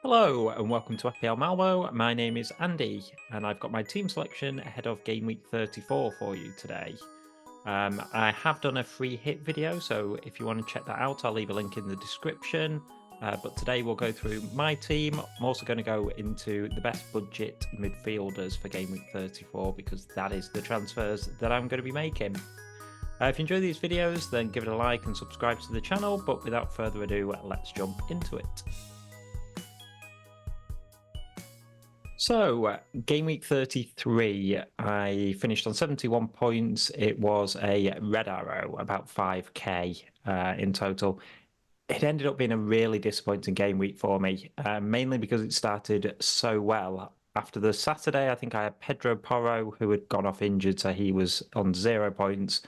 Hello and welcome to FPL Malmo. My name is Andy and I've got my team selection ahead of Game Week 34 for you today. I have done a free hit video, so if you want to check that out, I'll leave a link in the description. But today we'll go through my team. I'm also going to go into the best budget midfielders for Game Week 34 because that is the transfers that I'm going to be making. If you enjoy these videos, then give it a like and subscribe to the channel. But without further ado, let's jump into it. So, Game Week 33, I finished on 71 points. It was a red arrow, about 5k in total. It ended up being a really disappointing game week for me, mainly because it started so well. After the Saturday, I think I had Pedro Porro, who had gone off injured, so he was on 0 points.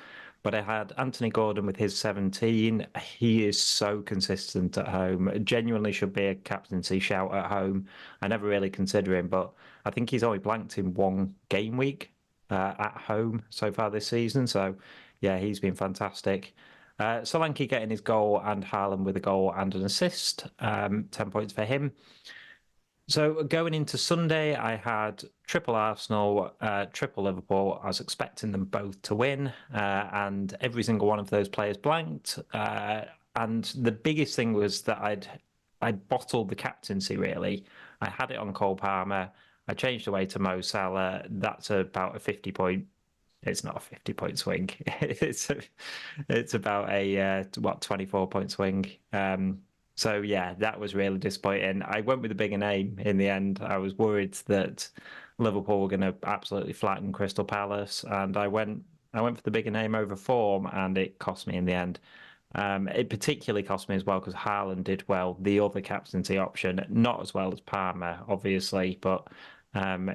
But I had Anthony Gordon with his 17. He is so consistent at home. Genuinely should be a captaincy shout at home. I never really consider him, but I think he's only blanked in one game week at home so far this season. So, yeah, he's been fantastic. Solanke getting his goal and Haaland with a goal and an assist. 10 points for him. So going into Sunday, I had triple Arsenal, triple Liverpool. I was expecting them both to win, and every single one of those players blanked. And the biggest thing was that I'd bottled the captaincy. Really, I had it on Cole Palmer. I changed away to Mo Salah. That's about a 50 point. It's not a 50 point swing. It's about a 24 point swing. So yeah, that was really disappointing. I went with a bigger name in the end. I was worried that Liverpool were going to absolutely flatten Crystal Palace, and I went for the bigger name over form, and it cost me in the end. It particularly cost me as well because Haaland did well, the other captaincy option, not as well as Palmer, obviously, but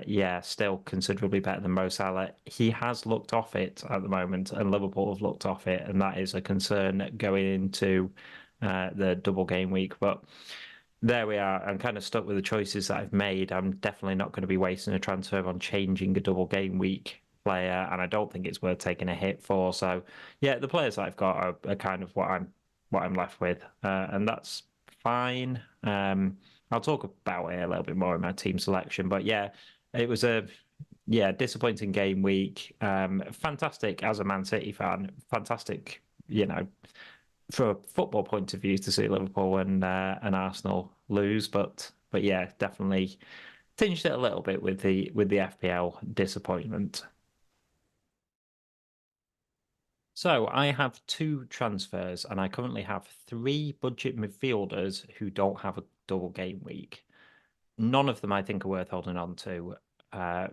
yeah, still considerably better than Mo Salah. He has looked off it at the moment, and Liverpool have looked off it, and that is a concern going into the double game week. But there we are. I'm kind of stuck with the choices that I've made. I'm definitely not going to be wasting a transfer on changing a double game week player, and I don't think it's worth taking a hit for. So yeah, the players that I've got are kind of what I'm left with, and that's fine. I'll talk about it a little bit more in my team selection, but yeah, it was a disappointing game week. Fantastic as a Man City fan. Fantastic, from a football point of view to see Liverpool and Arsenal lose, but yeah, definitely tinged it a little bit with the FPL disappointment. So I have two transfers, and I currently have three budget midfielders who don't have a double game week. None of them I think are worth holding on to.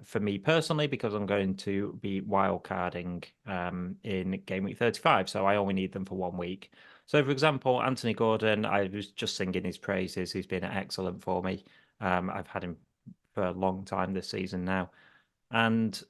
For me personally, because I'm going to be wildcarding in game week 35, so I only need them for 1 week. So, for example, Anthony Gordon, I was just singing his praises. He's been excellent for me. I've had him for a long time this season now. And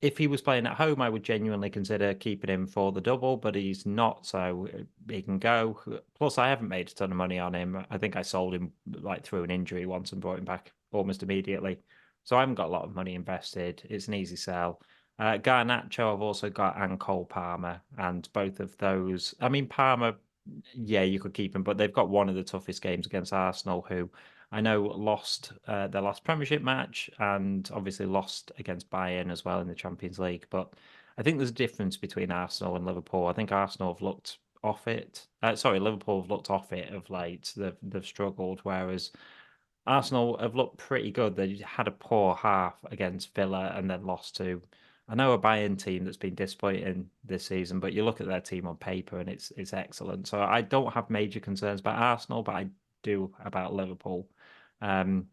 if he was playing at home, I would genuinely consider keeping him for the double, but he's not, so he can go. Plus, I haven't made a ton of money on him. I think I sold him like through an injury once and brought him back almost immediately. So I haven't got a lot of money invested. It's an easy sell. Garnacho, I've also got, and Cole Palmer, and both of those. I mean, Palmer, yeah, you could keep him, but they've got one of the toughest games against Arsenal, who I know lost their last Premiership match and obviously lost against Bayern as well in the Champions League. But I think there's a difference between Arsenal and Liverpool. I think Arsenal have looked off it. Sorry, Liverpool have looked off it of late. They've struggled, whereas Arsenal have looked pretty good. They had a poor half against Villa and then lost to, I know, a Bayern team that's been disappointing this season, but you look at their team on paper and it's excellent. So I don't have major concerns about Arsenal, but I do about Liverpool. Um,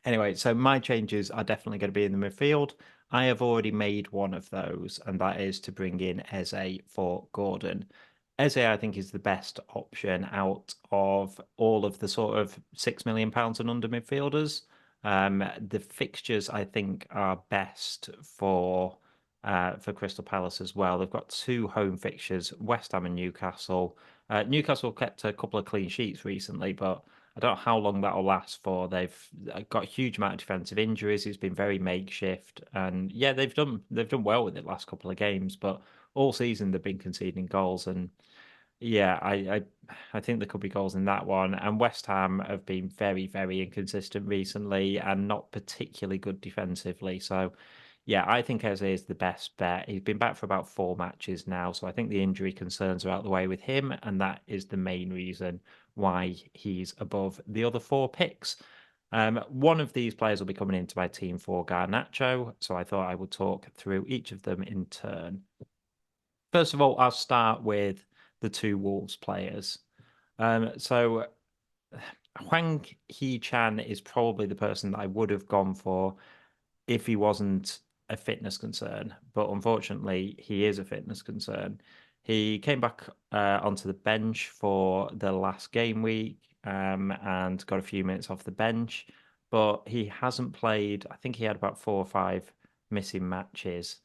anyway, so my changes are definitely going to be in the midfield. I have already made one of those, and that is to bring in Eze for Gordon. Eze, I think, is the best option out of all of the sort of £6 million and under midfielders. The fixtures, I think, are best for Crystal Palace as well. They've got two home fixtures, West Ham and Newcastle. Newcastle kept a couple of clean sheets recently, but I don't know how long that'll last for. They've got a huge amount of defensive injuries. It's been very makeshift, and yeah, they've done well with it last couple of games, but all season they've been conceding goals, and Yeah, I think there could be goals in that one. And West Ham have been very, very inconsistent recently and not particularly good defensively. So yeah, I think Eze is the best bet. He's been back for about 4 matches now, so I think the injury concerns are out the way with him, and that is the main reason why he's above the other four picks. One of these players will be coming into my team for Garnacho, so I thought I would talk through each of them in turn. First of all, I'll start with the two Wolves players. So Huang He-chan is probably the person that I would have gone for if he wasn't a fitness concern, but unfortunately, he is a fitness concern. He came back onto the bench for the last game week and got a few minutes off the bench, but he hasn't played. I think he had about 4 or 5 missing matches.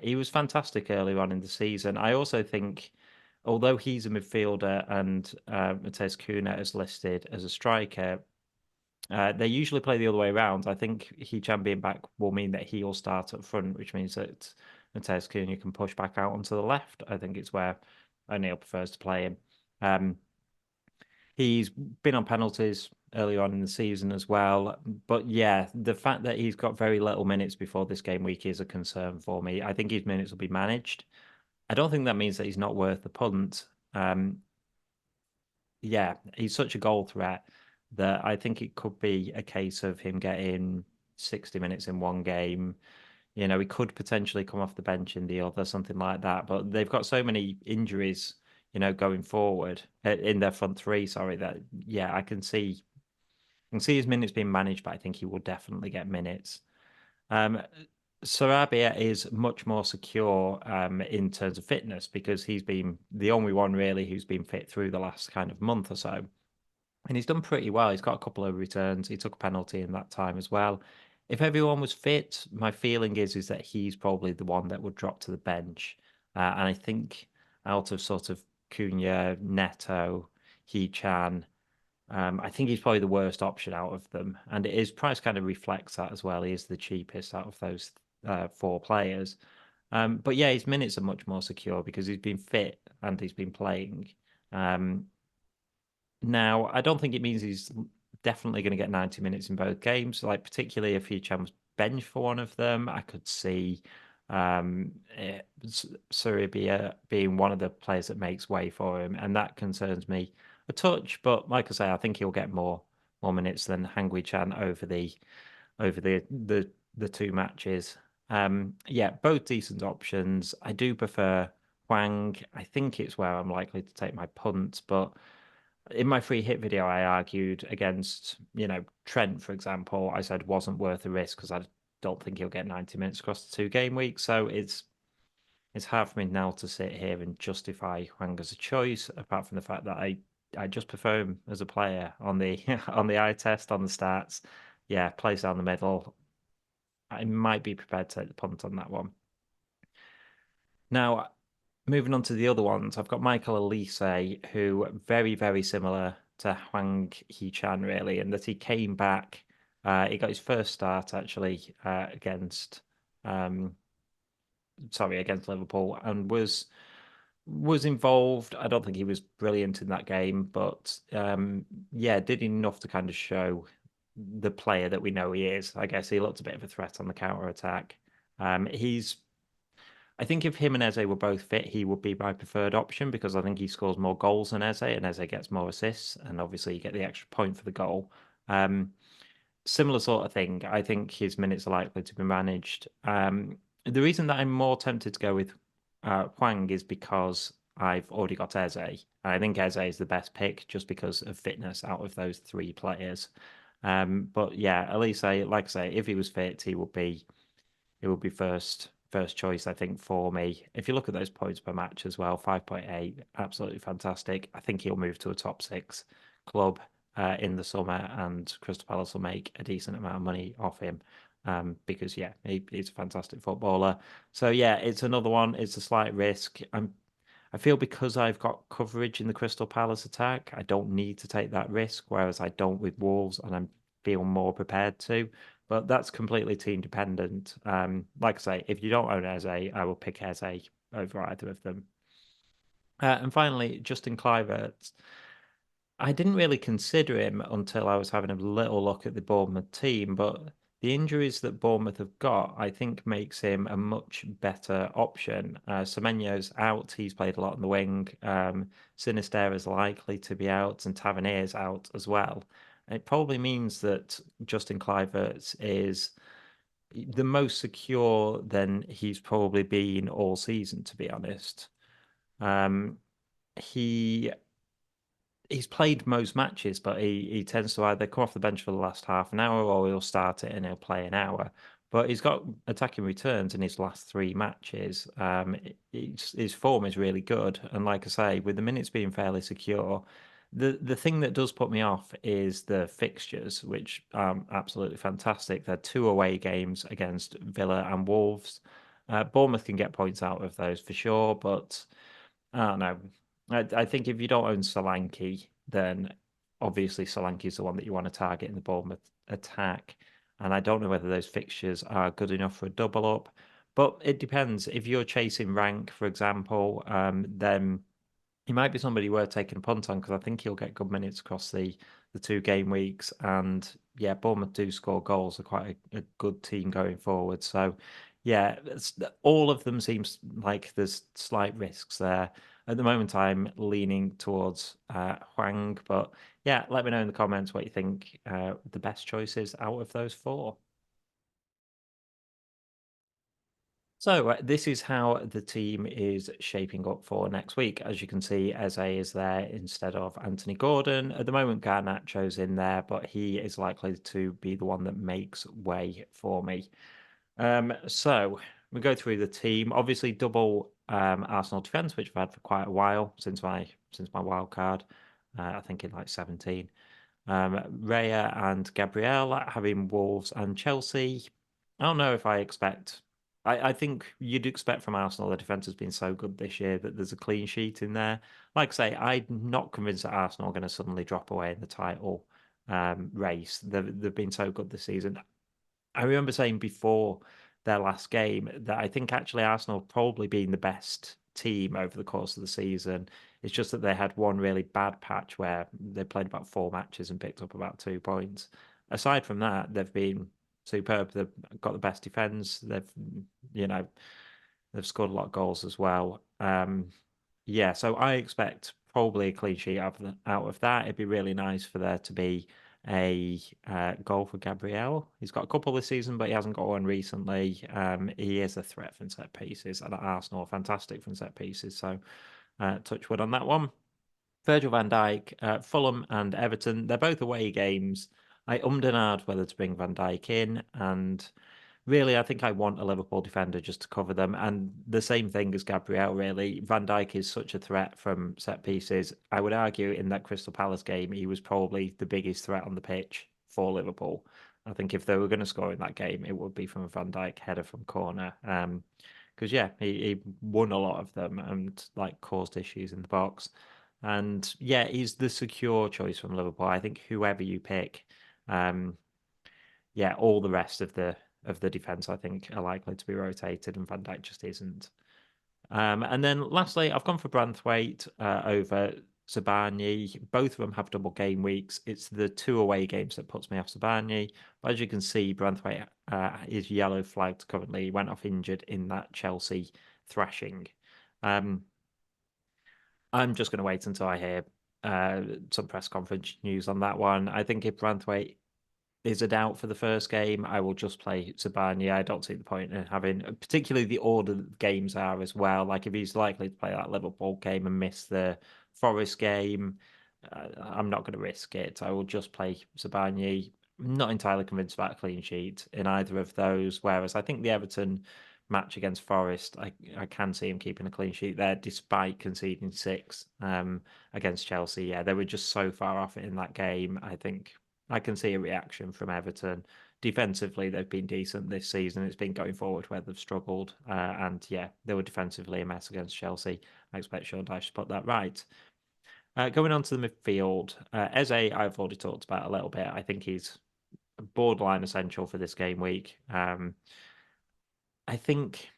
He was fantastic earlier on in the season. I also think, although he's a midfielder and Matheus Cunha is listed as a striker, they usually play the other way around. I think Hee-chan being back will mean that he'll start up front, which means that Matheus Cunha can push back out onto the left. I think it's where O'Neill prefers to play him. Um, he's been on penalties earlier on in the season as well. But yeah, the fact that he's got very little minutes before this game week is a concern for me. I think his minutes will be managed. I don't think that means that he's not worth the punt. Yeah, he's such a goal threat that I think it could be a case of him getting 60 minutes in one game. He could potentially come off the bench in the other, something like that. But they've got so many injuries, going forward in their front three, sorry, that yeah, I can see his minutes being managed, but I think he will definitely get minutes. Um, Sarabia is much more secure in terms of fitness because he's been the only one really who's been fit through the last kind of month or so. And he's done pretty well. He's got a couple of returns. He took a penalty in that time as well. If everyone was fit, my feeling is that he's probably the one that would drop to the bench. And I think out of sort of Cunha, Neto, He-chan, I think he's probably the worst option out of them. And his price kind of reflects that as well. He is the cheapest out of those four players. But yeah, his minutes are much more secure because he's been fit and he's been playing. Um, Now, I don't think it means he's definitely going to get 90 minutes in both games. Like, particularly if Hee-chan was benched for one of them, I could see Sarabia being one of the players that makes way for him, and that concerns me a touch. But like I say, I think he'll get more minutes than Hangui-chan over the 2 matches. Yeah, both decent options. I do prefer Huang. I think it's where I'm likely to take my punt, but in my free hit video, I argued against, Trent, for example. I said wasn't worth the risk because I don't think he'll get 90 minutes across the 2 game weeks. So it's hard for me now to sit here and justify Huang as a choice, apart from the fact that I just prefer him as a player on the on the eye test, on the stats. Yeah, plays down the middle. I might be prepared to take the punt on that one. Now, moving on to the other ones, I've got Michael Elise, who very, very similar to Huang He-chan, really, in that he came back. He got his first start actually against Liverpool, and was involved. I don't think he was brilliant in that game, but yeah, did enough to kind of show the player that we know he is. I guess he looked a bit of a threat on the counter attack. He's I think if him and Eze were both fit, he would be my preferred option because I think he scores more goals than Eze, and Eze gets more assists, and obviously you get the extra point for the goal. Similar sort of thing. I think his minutes are likely to be managed. The reason that I'm more tempted to go with Huang is because I've already got Eze. And I think Eze is the best pick just because of fitness out of those three players. But yeah, at least like I say, if he was fit, he would be first choice, I think, for me. If you look at those points per match as well, 5.8, absolutely fantastic. I think he'll move to a top six club in the summer, and Crystal Palace will make a decent amount of money off him. Because yeah, he's a fantastic footballer. So yeah, it's another one. It's a slight risk. I feel because I've got coverage in the Crystal Palace attack, I don't need to take that risk, whereas I don't with Wolves, and I feel more prepared to. But that's completely team dependent. Like I say, if you don't own Eze, I will pick Eze over either of them. And finally, Justin Kluivert. I didn't really consider him until I was having a little look at the Bournemouth team, but the injuries that Bournemouth have got, I think, makes him a much better option. Semenyo's out; he's played a lot on the wing. Sinisterra is likely to be out, and Tavernier's out as well. It probably means that Justin Kluivert is the most secure than he's probably been all season, to be honest. Um, he he's played most matches, but he tends to either come off the bench for the last half an hour or he'll start it and he'll play an hour. But he's got attacking returns in his last three matches. His form is really good, and like I say, with the minutes being fairly secure, the thing that does put me off is the fixtures, which are absolutely fantastic. They're two away games against Villa and Wolves. Bournemouth can get points out of those for sure, but I don't know. I think if you don't own Solanke, then obviously Solanke is the one that you want to target in the Bournemouth attack. And I don't know whether those fixtures are good enough for a double up, but it depends. If you're chasing rank, for example, then he might be somebody worth taking a punt on because I think he'll get good minutes across the two game weeks. And yeah, Bournemouth do score goals. They're quite a good team going forward. So yeah, all of them seems like there's slight risks there. At the moment, I'm leaning towards Huang, but yeah, let me know in the comments what you think the best choices out of those four. So this is how the team is shaping up for next week. As you can see, Eze is there instead of Anthony Gordon. At the moment, Garnacho's in there, but he is likely to be the one that makes way for me. So we go through the team. Obviously, double Arsenal defense, which I've had for quite a while since my wild card. I think in like 17. Raya and Gabriel having Wolves and Chelsea. I don't know if I expect. I think you'd expect from Arsenal the defense has been so good this year that there's a clean sheet in there. Like I say, I'm not convinced that Arsenal are going to suddenly drop away in the title race. They've been so good this season. I remember saying before their last game that I think actually Arsenal have probably been the best team over the course of the season. It's just that they had one really bad patch where they played about four matches and picked up about 2 points. Aside from that, they've been superb. They've got the best defense. You know, they've scored a lot of goals as well. Yeah, so I expect probably a clean sheet out of that. It'd be really nice for there to be a goal for Gabriel. He's got a couple this season, but he hasn't got one recently. He is a threat from set pieces, and at Arsenal, fantastic from set pieces. So touch wood on that one. Virgil van Dijk, Fulham and Everton, they're both away games. I ummed and ahed whether to bring Van Dijk in, and really, I think I want a Liverpool defender just to cover them. And the same thing as Gabriel, really. Van Dijk is such a threat from set pieces. I would argue in that Crystal Palace game, he was probably the biggest threat on the pitch for Liverpool. I think if they were going to score in that game, it would be from a Van Dijk header from corner. Because yeah, he won a lot of them and like caused issues in the box. And yeah, he's the secure choice from Liverpool. I think whoever you pick, um, yeah, all the rest of the defense I think are likely to be rotated, and Van Dijk just isn't. And then lastly, I've gone for Branthwaite over Sabani. Both of them have double game weeks. It's the two away games that puts me off Sabani. But as you can see, Branthwaite is yellow flagged currently. He went off injured in that Chelsea thrashing. Um, I'm just going to wait until I hear some press conference news on that one. I think if Branthwaite is a doubt for the first game, I will just play Sabani. I don't see the point in having, particularly the order that the games are as well. Like if he's likely to play that Liverpool game and miss the Forest game, I'm not going to risk it. I will just play Sabani. I'm not entirely convinced about a clean sheet in either of those. Whereas I think the Everton match against Forest, I can see him keeping a clean sheet there despite conceding six against Chelsea. Yeah, they were just so far off it in that game. I think I can see a reaction from Everton. Defensively, they've been decent this season. It's been going forward where they've struggled. And yeah, they were defensively a mess against Chelsea. I expect Sean Dyche to put that right. Going on to the midfield, Eze, I've already talked about a little bit. I think he's borderline essential for this game week. I think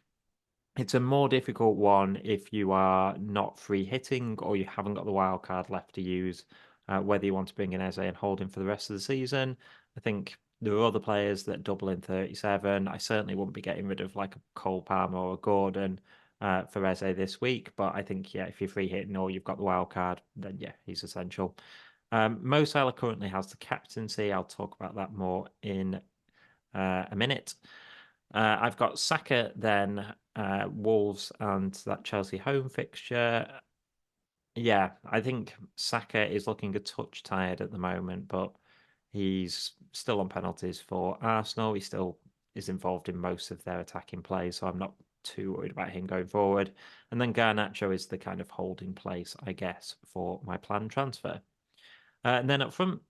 It's a more difficult one if you are not free hitting or you haven't got the wild card left to use, whether you want to bring in Eze and hold him for the rest of the season. I think there are other players that double in 37. I certainly wouldn't be getting rid of like a Cole Palmer or a Gordon for Eze this week. But I think, yeah, if you're free hitting or you've got the wild card, then yeah, he's essential. Mo Salah currently has the captaincy. I'll talk about that more in a minute. I've got Saka, then Wolves, and that Chelsea home fixture. Yeah, I think Saka is looking a touch tired at the moment, but he's still on penalties for Arsenal. He still is involved in most of their attacking play, so I'm not too worried about him going forward. And then Garnacho is the kind of holding place, I guess, for my planned transfer. And then up front,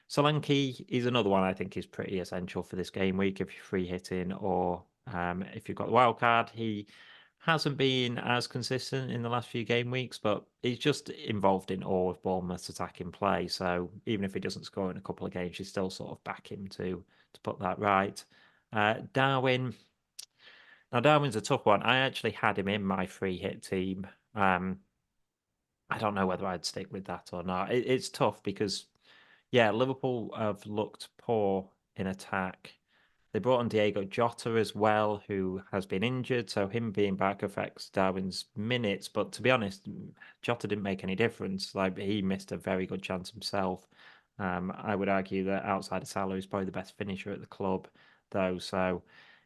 Solanke is another one I think is pretty essential for this game week if you're free hitting or if you've got the wild card. He hasn't been as consistent in the last few game weeks, but he's just involved in all of Bournemouth's attacking play. So even if he doesn't score in a couple of games, you still sort of back him to put that right. Darwin. Now Darwin's a tough one. I actually had him in my free hit team. I don't know whether I'd stick with that or not. It's tough because yeah, Liverpool have looked poor in attack. They brought on Diego Jota as well, who has been injured, so him being back affects Darwin's minutes. But to be honest, Jota didn't make any difference. Like he missed a very good chance himself. I would argue that outside of Salah, he's probably the best finisher at the club, though. So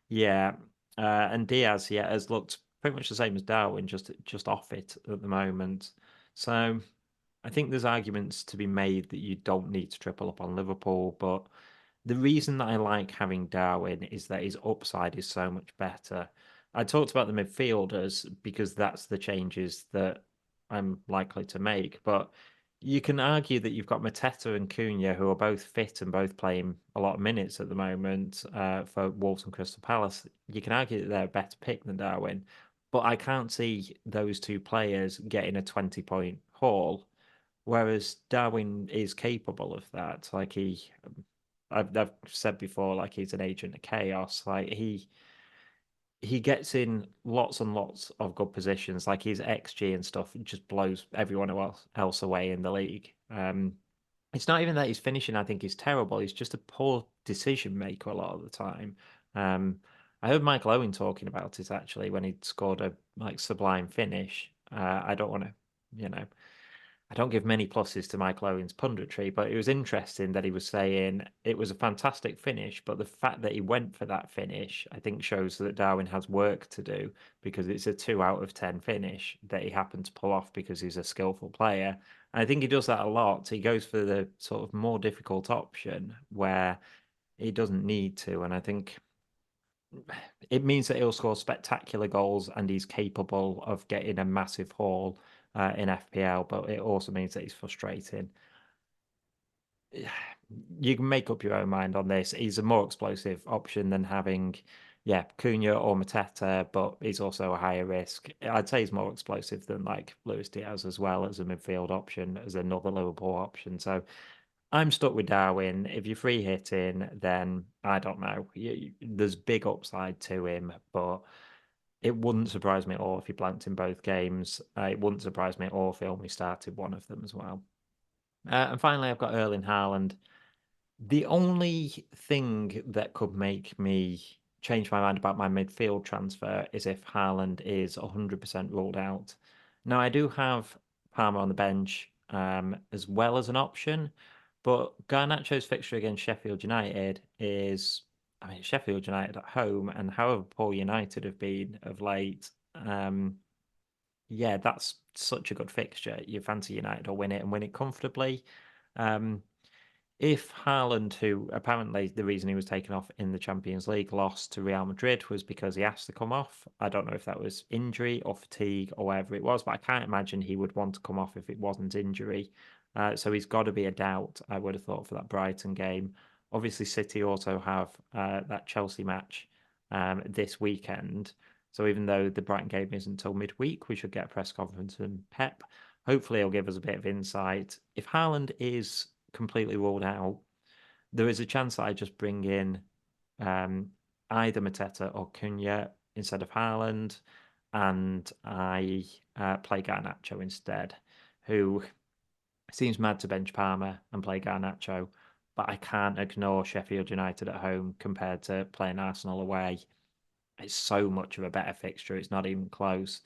yeah, and Diaz, yeah, has looked pretty much the same as Darwin, just off it at the moment. So. I think there's arguments to be made that you don't need to triple up on Liverpool, but the reason that I like having Darwin is that his upside is so much better. I talked about the midfielders because that's the changes that I'm likely to make, but you can argue that you've got Mateta and Cunha who are both fit and both playing a lot of minutes at the moment for Wolves and Crystal Palace. You can argue that they're a better pick than Darwin, but I can't see those two players getting a 20-point haul. Whereas Darwin is capable of that. Like I've said before, like he's an agent of chaos. Like he gets in lots and lots of good positions. Like his XG and stuff just blows everyone else away in the league. It's not even that he's finishing, I think he's terrible. He's just a poor decision maker a lot of the time. Um, I heard Michael Owen talking about it actually when he scored a like sublime finish. I don't want to, you know, I don't give many pluses to Michael Owen's punditry, but it was interesting that he was saying it was a fantastic finish, but the fact that he went for that finish, I think shows that Darwin has work to do because it's a 2 out of 10 finish that he happened to pull off because he's a skillful player. And I think he does that a lot. He goes for the sort of more difficult option where he doesn't need to. And I think it means that he'll score spectacular goals and he's capable of getting a massive haul in FPL, but it also means that he's frustrating. You can make up your own mind on this. He's a more explosive option than having, yeah, Cunha or Mateta, but he's also a higher risk. I'd say he's more explosive than like Luis Diaz as well as a midfield option, as another Liverpool option. So I'm stuck with Darwin. If you're free hitting, then I don't know. There's big upside to him, but it wouldn't surprise me at all if he blanked in both games. It wouldn't surprise me at all if he only started one of them as well. And finally, I've got Erling Haaland. The only thing that could make me change my mind about my midfield transfer is if Haaland is 100% ruled out. Now, I do have Palmer on the bench as well as an option, but Garnacho's fixture against Sheffield United is, I mean, Sheffield United at home, and however poor United have been of late, yeah, that's such a good fixture. You fancy United will win it and win it comfortably. Um, if Haaland, who apparently the reason he was taken off in the Champions League, lost to Real Madrid was because he asked to come off. I don't know if that was injury or fatigue or whatever it was, but I can't imagine he would want to come off if it wasn't injury. So he's got to be a doubt, I would have thought, for that Brighton game. Obviously, City also have that Chelsea match this weekend. So even though the Brighton game isn't until midweek, we should get a press conference and Pep. Hopefully, he'll give us a bit of insight. If Haaland is completely ruled out, there is a chance that I just bring in either Mateta or Cunha instead of Haaland. and I play Garnacho instead, who seems mad to bench Palmer and play Garnacho, but I can't ignore Sheffield United at home compared to playing Arsenal away. It's so much of a better fixture. It's not even close.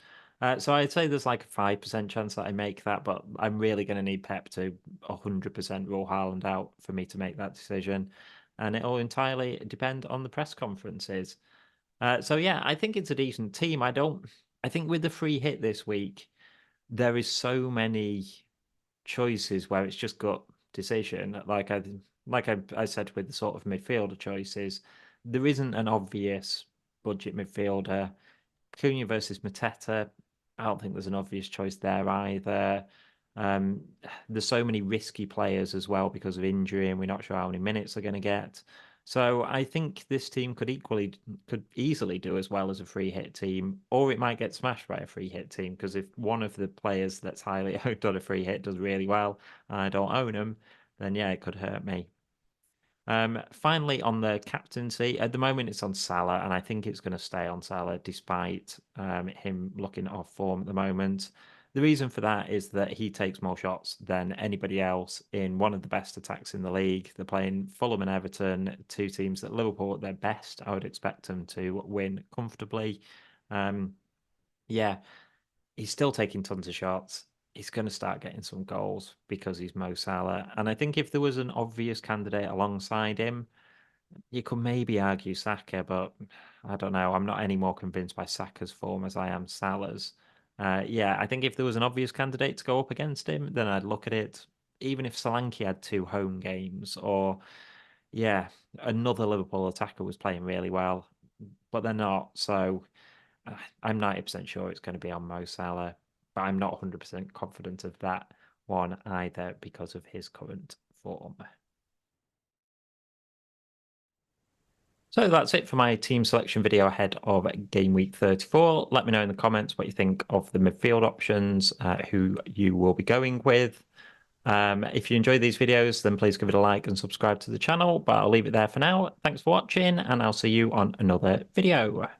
So I'd say there's like a 5% chance that I make that, but I'm really going to need Pep to 100% rule Haaland out for me to make that decision. And it'll entirely depend on the press conferences. So yeah, I think it's a decent team. I think with the free hit this week, there is so many choices where it's just gut decision. I said with the sort of midfielder choices, there isn't an obvious budget midfielder. Cunha versus Mateta, I don't think there's an obvious choice there either. Um, there's so many risky players as well because of injury, and we're not sure how many minutes they're going to get. So I think this team could easily do as well as a free hit team, or it might get smashed by a free hit team because if one of the players that's highly owned on a free hit does really well, and I don't own them, then yeah, it could hurt me. Finally, on the captaincy, at the moment it's on Salah, and I think it's going to stay on Salah despite him looking off form at the moment. The reason for that is that he takes more shots than anybody else in one of the best attacks in the league. They're playing Fulham and Everton, two teams that Liverpool at their best. I would expect them to win comfortably. Um, yeah, he's still taking tons of shots. He's going to start getting some goals because he's Mo Salah. And I think if there was an obvious candidate alongside him, you could maybe argue Saka, but I don't know. I'm not any more convinced by Saka's form as I am Salah's. Yeah, I think if there was an obvious candidate to go up against him, then I'd look at it. Even if Solanke had two home games, or yeah, another Liverpool attacker was playing really well, but they're not. So I'm 90% sure it's going to be on Mo Salah, but I'm not 100% confident of that one either because of his current form. So that's it for my team selection video ahead of game week 34. Let me know in the comments what you think of the midfield options, who you will be going with. If you enjoy these videos, then please give it a like and subscribe to the channel, but I'll leave it there for now. Thanks for watching, and I'll see you on another video.